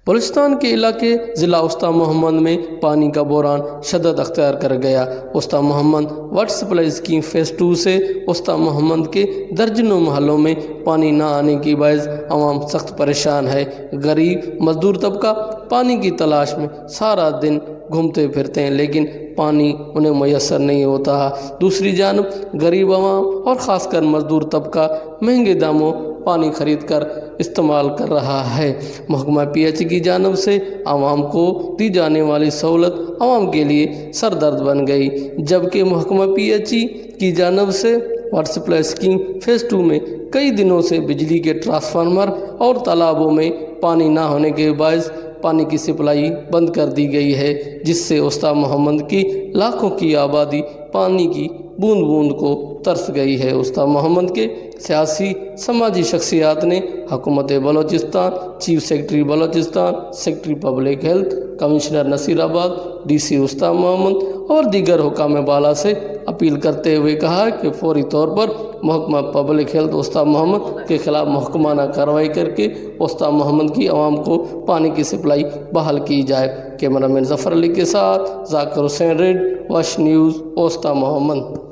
بلوچستان کے علاقے ضلع وسطی محمد میں پانی کا بحران شدت اختیار کر گیا۔ وسطی محمد واٹر سپلائی اسکیم فیز 2 سے وسطی محمد کے درجنوں محلوں میں پانی نہ آنے کی باعث عوام سخت پریشان ہے۔ غریب مزدور طبقہ پانی کی تلاش میں سارا دن گھومتے پھرتے ہیں لیکن پانی انہیں میسر نہیں ہوتا۔ دوسری جانب غریب عوام اور خاص کر مزدور طبقہ مہنگے داموں پانی خرید کر استعمال کر رہا ہے۔ محکمہ پی ایچ کی جانب سے عوام کو دی جانے والی سہولت عوام کے لیے سر درد بن گئی، جبکہ محکمہ پی ایچ کی جانب سے واٹر سپلائی اسکیم فیز 2 میں کئی دنوں سے بجلی کے ٹرانسفارمر اور تالابوں میں پانی نہ ہونے کے باعث پانی کی سپلائی بند کر دی گئی ہے، جس سے وسطی محمد کی لاکھوں کی آبادی پانی کی بوند بوند کو ترس گئی ہے۔ وسطی محمد کے سیاسی سماجی شخصیات نے حکومت Balochistan, chief secretary Balochistan, secretary public health, commissioner Nasirabad, D سی وسطی محمد اور دیگر حکام بالا سے اپیل کرتے ہوئے کہا کہ فوری طور پر محکمہ پبلک ہیلتھ وسطی محمد کے خلاف محکمانہ کارروائی کر کے وسطی محمد کی عوام کو پانی کی سپلائی بحال کی جائے۔ کیمرہ مین ظفر علی کے ساتھ ذاکر حسین ریڈ، وش نیوز، وسطی محمد۔